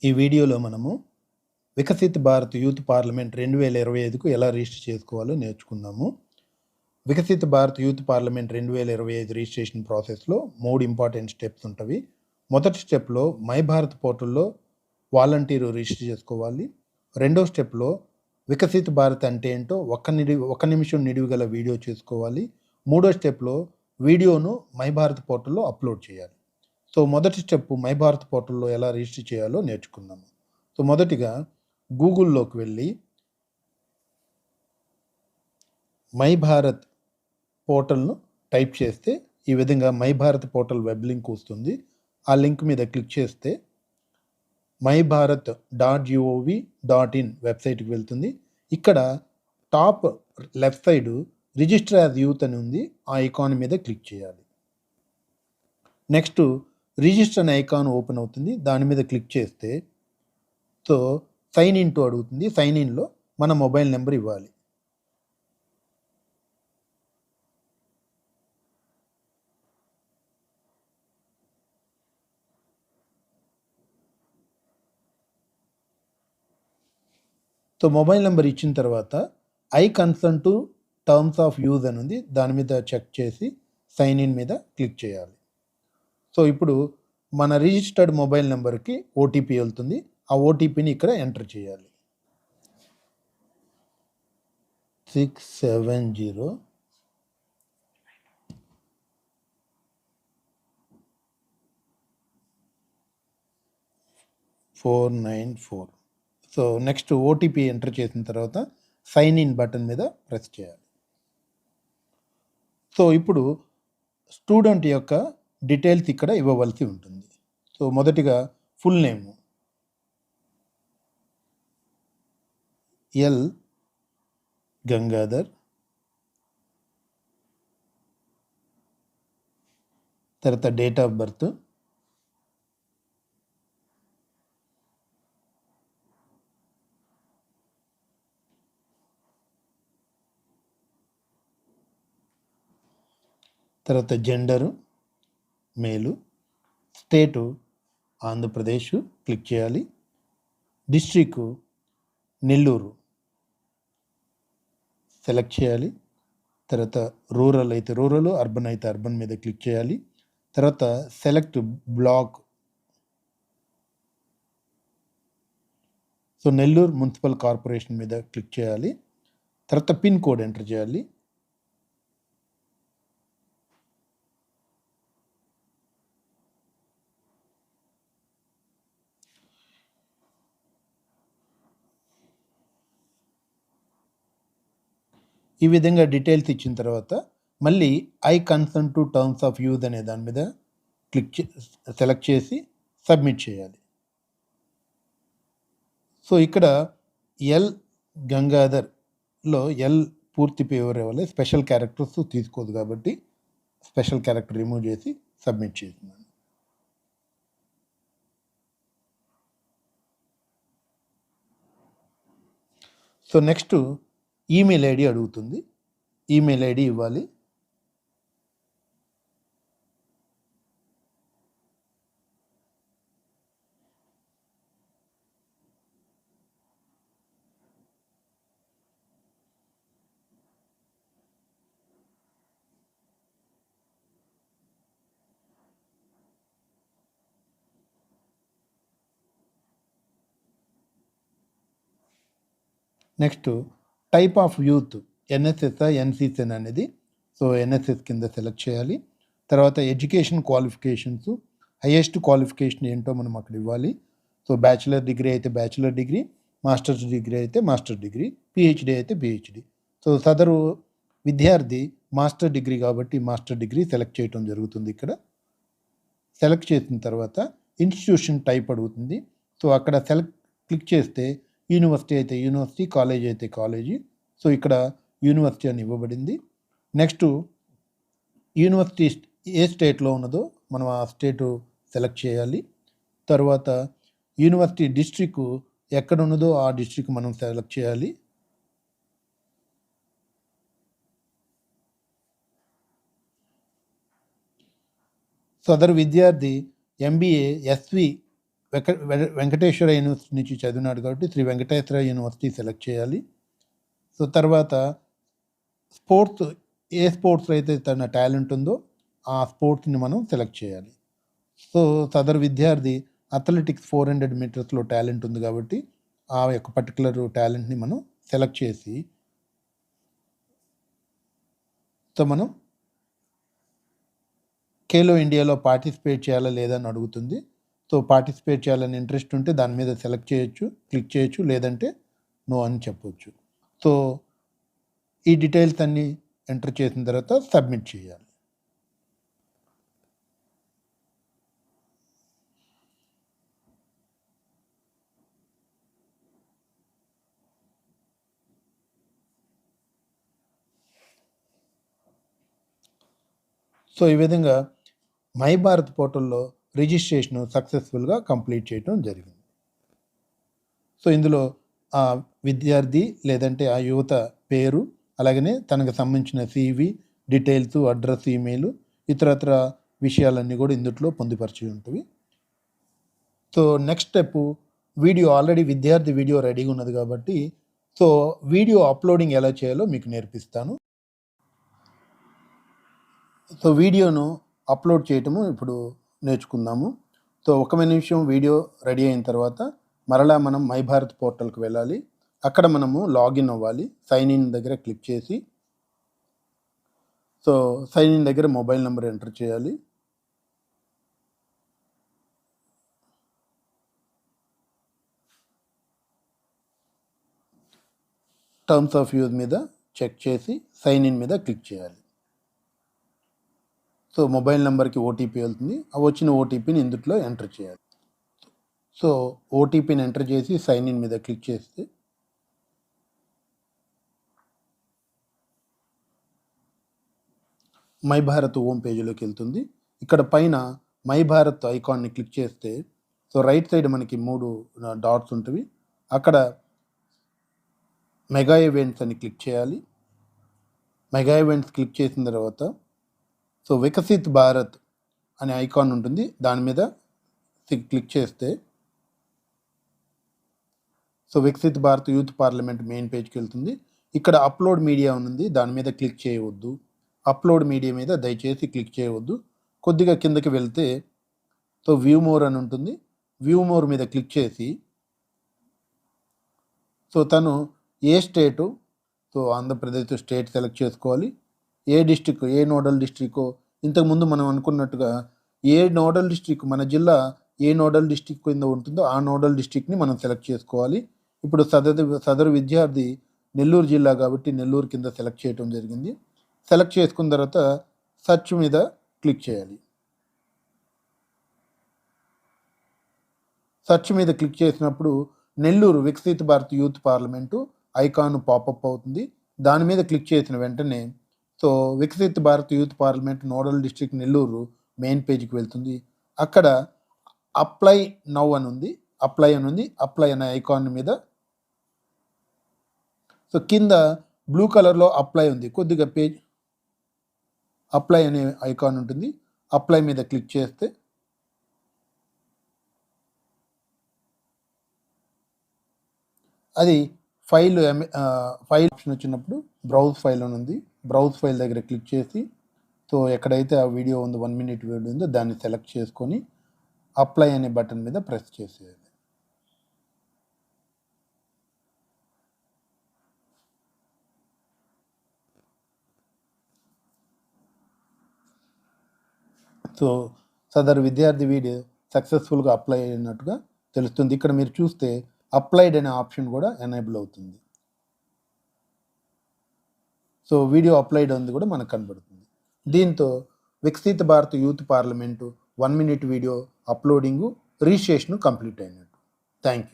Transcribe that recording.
ఈ వీడియోలో మనము వికసిత్ భారత్ యూత్ పార్లమెంట్ 2025కు ఎలా రిజిస్టర్ చేసుకోవాలో నేర్చుకుందాము. Viksit Bharat youth parliament 2025 registration ప్రాసెస్లో 3 ఇంపార్టెంట్ స్టెప్స్ ఉంటవి. మొదటి స్టెప్లో మై భారత్ పోర్టల్లో వాలంటీరు రిజిస్టర్ చేసుకోవాలి. రెండో స్టెప్లో వికసిత్ భారత్ అంటే ఏంటో ఒక్క నిమిషం నిడివి గల వీడియో చేసుకోవాలి. మూడో స్టెప్లో వీడియోను మై భారత్ పోర్టల్లో అప్లోడ్ చేయాలి. సో మొదటి స్టెప్ మై భారత్ పోర్టల్లో ఎలా రిజిస్టర్ చేయాలో నేర్చుకుందాము. సో మొదటిగా గూగుల్లోకి వెళ్ళి మై భారత్ పోర్టల్ను టైప్ చేస్తే ఈ విధంగా my Bharat portal web link వస్తుంది. ఆ లింక్ మీద క్లిక్ చేస్తే myBharat.gov.in వెబ్సైట్కి వెళ్తుంది. ఇక్కడ top left side register as youth అని ఉంది. ఆ ఐకాన్ మీద క్లిక్ చేయాలి. నెక్స్ట్ రిజిస్టర్ అనే ఐకాన్ ఓపెన్ అవుతుంది. దాని మీద క్లిక్ చేస్తే సో సైన్ ఇన్ టు అడుగుతుంది. సైన్ ఇన్లో మన మొబైల్ నెంబర్ ఇవ్వాలి. సో మొబైల్ నెంబర్ ఇచ్చిన తర్వాత I concern to terms of use అని ఉంది. దాని మీద చెక్ చేసి సైన్ ఇన్ మీద క్లిక్ చేయాలి. సో ఇప్పుడు మన రిజిస్టర్డ్ మొబైల్ నెంబర్కి ఓటీపీ వెళ్తుంది. ఆ ఓటీపీని ఇక్కడ ఎంటర్ చేయాలి. 670 494. సో నెక్స్ట్ ఓటీపీ ఎంటర్ చేసిన తర్వాత సైన్ ఇన్ బటన్ మీద ప్రెస్ చేయాలి. సో ఇప్పుడు స్టూడెంట్ యొక్క డీటెయిల్స్ ఇక్కడ ఇవ్వవలసి ఉంటుంది. సో మొదటిగా ఫుల్ నేము ఎల్ గంగాధర్, తర్వాత డేట్ ఆఫ్ బర్త్, తర్వాత gender male, state Andhra Pradesh click చేయాలి, డిస్ట్రిక్ట్ నెల్లూరు సెలెక్ట్ చేయాలి, తర్వాత రూరల్ అయితే రూరల్, అర్బన్ అయితే అర్బన్ మీద క్లిక్ చేయాలి, తర్వాత select block. So Nellore municipal corporation మీద క్లిక్ చేయాలి, తర్వాత పిన్ కోడ్ ఎంటర్ చేయాలి. ఈ విధంగా డీటెయిల్స్ ఇచ్చిన తర్వాత మళ్ళీ I concern to terms of use అనే దాని మీద సెలెక్ట్ చేసి సబ్మిట్ చేయాలి. సో ఇక్కడ ఎల్ గంగాధర్లో ఎల్ పూర్తి పేరు ఇవ్వాలి. స్పెషల్ క్యారెక్టర్స్ తీసుకోదు కాబట్టి స్పెషల్ క్యారెక్టర్ రిమూవ్ చేసి సబ్మిట్ చేస్తున్నాను. సో నెక్స్ట్ ఈమెయిల్ ఐడి అడుగుతుంది. ఈమెయిల్ ఐడి ఇవ్వాలి. Next type of youth NSS ఎన్సిసిఎన్ అనేది. సో ఎన్ఎస్ఎస్ కింద సెలెక్ట్ చేయాలి. తర్వాత ఎడ్యుకేషన్ క్వాలిఫికేషన్స్, హైయెస్ట్ క్వాలిఫికేషన్ ఏంటో మనం అక్కడ ఇవ్వాలి. సో బ్యాచిలర్ డిగ్రీ అయితే బ్యాచిలర్ డిగ్రీ, మాస్టర్స్ డిగ్రీ అయితే మాస్టర్ డిగ్రీ, పిహెచ్డి అయితే పిహెచ్డి. సో సదరు విద్యార్థి మాస్టర్ డిగ్రీ కాబట్టి మాస్టర్ డిగ్రీ సెలెక్ట్ చేయడం జరుగుతుంది. ఇక్కడ సెలెక్ట్ చేసిన తర్వాత ఇన్స్టిట్యూషన్ టైప్ అడుగుతుంది. సో అక్కడ క్లిక్ చేస్తే యూనివర్సిటీ అయితే యూనివర్సిటీ, కాలేజ్ అయితే కాలేజీ. సో ఇక్కడ యూనివర్సిటీ అని ఇవ్వబడింది. నెక్స్ట్ యూనివర్సిటీ ఏ స్టేట్లో ఉన్నదో మనం ఆ స్టేటు సెలెక్ట్ చేయాలి. తర్వాత యూనివర్సిటీ డిస్ట్రిక్ట్ ఎక్కడ ఉన్నదో ఆ డిస్ట్రిక్ట్ మనం సెలెక్ట్ చేయాలి. సదరు విద్యార్థి ఎంబీఏ ఎస్వి వెంకటేశ్వర యూనివర్సిటీ నుంచి చదివినాడు కాబట్టి శ్రీ వెంకటేశ్వర యూనివర్సిటీ సెలెక్ట్ చేయాలి. సో తర్వాత ఏ స్పోర్ట్స్లో అయితే తన టాలెంట్ ఉందో ఆ స్పోర్ట్స్ని మనం సెలెక్ట్ చేయాలి. సో సదరు విద్యార్థి అథ్లెటిక్స్ 400 మీటర్స్లో టాలెంట్ ఉంది కాబట్టి ఆ యొక్క పర్టికులర్ టాలెంట్ని మనం సెలెక్ట్ చేసి సో మనం ఖేలో ఇండియాలో పార్టిసిపేట్ చేయాలా లేదా అని అడుగుతుంది. సో పార్టిసిపేట్ చేయాలని ఇంట్రెస్ట్ ఉంటే దాని మీద సెలెక్ట్ చేయొచ్చు, క్లిక్ చేయొచ్చు, లేదంటే నో అని చెప్పొచ్చు. సో ఈ డీటెయిల్స్ అన్నీ ఎంటర్ చేసిన తర్వాత సబ్మిట్ చేయాలి. సో ఈ విధంగా మై భారత్ పోర్టల్లో రిజిస్ట్రేషన్ సక్సెస్ఫుల్గా కంప్లీట్ చేయడం జరిగింది. సో ఇందులో ఆ విద్యార్థి లేదంటే ఆ యువత పేరు, అలాగనే తనకు సంబంధించిన CV, డీటెయిల్స్, అడ్రస్, ఈమెయిల్, ఇతరత్ర విషయాలన్నీ కూడా ఇందులో పొందుపరిచి ఉంటుంది. సో నెక్స్ట్ స్టెప్ ఆల్రెడీ విద్యార్థి వీడియో రెడీగా ఉన్నది కాబట్టి సో వీడియో అప్లోడింగ్ ఎలా చేయాలో మీకు నేర్పిస్తాను. సో వీడియోను అప్లోడ్ చేయటము ఇప్పుడు నేర్చుకుందాము. సో ఒక నిమిషం వీడియో రెడీ అయిన తర్వాత మరలా మనం మై భారత్ పోర్టల్కి వెళ్ళాలి. అక్కడ మనము లాగిన్ అవ్వాలి. సైన్ ఇన్ దగ్గర క్లిక్ చేసి సో సైన్ ఇన్ దగ్గర మొబైల్ నెంబర్ ఎంటర్ చేయాలి. టర్మ్స్ ఆఫ్ యూజ్ మీద చెక్ చేసి సైన్ ఇన్ మీద క్లిక్ చేయాలి. సో మొబైల్ నెంబర్కి ఓటీపీ వెళ్తుంది. ఆ వచ్చిన ఓటీపీని ఇందులో ఎంటర్ చేయాలి. సో ఓటీపీని ఎంటర్ చేసి సైన్ ఇన్ మీద క్లిక్ చేస్తే మై భారత్ హోమ్ పేజీలోకి వెళ్తుంది. ఇక్కడ పైన మై భారత్ ఐకాన్ని క్లిక్ చేస్తే సో రైట్ సైడ్ మనకి 3 డాట్స్ ఉంటుంది. అక్కడ మెగా ఈవెంట్స్ అని క్లిక్ చేయాలి. మెగా ఈవెంట్స్ క్లిక్ చేసిన తర్వాత సో వికసిత్ భారత్ అనే ఐకాన్ ఉంటుంది. దాని మీద క్లిక్ చేస్తే so Viksit Bharat youth parliament main పేజ్కి వెళ్తుంది. ఇక్కడ అప్లోడ్ మీడియా ఉంది, దాని మీద క్లిక్ చేయవద్దు. అప్లోడ్ మీడియా మీద దయచేసి క్లిక్ చేయవద్దు. కొద్దిగా కిందకి వెళ్తే సో వ్యూ మోర్ అని ఉంటుంది. వ్యూ మోర్ మీద క్లిక్ చేసి సో తను ఏ స్టేటు సో ఆంధ్రప్రదేశ్ స్టేట్ సెలెక్ట్ చేసుకోవాలి. ఏ డిస్టిక్, ఏ నోడల్ డిస్ట్రిక్ట్, ఇంతకుముందు మనం అనుకున్నట్టుగా ఏ నోడల్ డిస్ట్రిక్ట్, మన జిల్లా ఏ నోడల్ డిస్ట్రిక్ట్ కింద ఉంటుందో ఆ నోడల్ డిస్ట్రిక్ట్ని మనం సెలెక్ట్ చేసుకోవాలి. ఇప్పుడు సదరు విద్యార్థి నెల్లూరు జిల్లా కాబట్టి నెల్లూరు కింద సెలెక్ట్ చేయడం జరిగింది. సెలెక్ట్ చేసుకున్న తర్వాత సెర్చ్ మీద క్లిక్ చేయాలి. సెర్చ్ మీద క్లిక్ చేసినప్పుడు Nellore Viksit Bharat youth parliament icon pop up అవుతుంది. దాని మీద క్లిక్ చేసిన వెంటనే so Viksit Bharat youth parliament nodal district Nellore main పేజ్కి వెళ్తుంది. అక్కడ అప్లై నౌ అని ఉంది. అప్లై అనే ఐకాన్ మీద సో కింద బ్లూ కలర్లో అప్లై ఉంది. కొద్దిగా పేజ్ అప్లై అనే ఐకాన్ ఉంటుంది. అప్లై మీద క్లిక్ చేస్తే అది ఫైల్ ఆప్షన్ వచ్చినప్పుడు బ్రౌజ్ ఫైల్ అని ఉంది. బ్రౌజ్ ఫైల్ దగ్గర క్లిక్ చేసి సో ఎక్కడైతే ఆ వీడియో ఉందో 1 minute వీడియో ఉందో దాన్ని సెలెక్ట్ చేసుకొని అప్లై అనే బటన్ మీద ప్రెస్ చేసేయాలి. సో సదరు విద్యార్థి వీడియో సక్సెస్ఫుల్గా అప్లై అయినట్టుగా తెలుస్తుంది. ఇక్కడ మీరు చూస్తే అప్లైడ్ అనే ఆప్షన్ కూడా ఎనేబుల్ అవుతుంది. సో వీడియో అప్లైడ్ ఉంది కూడా మనకు కనబడుతుంది. దీంతో Viksit Bharat youth parliament 1 minute video uploading registration complete అయినట్టు. Thank you.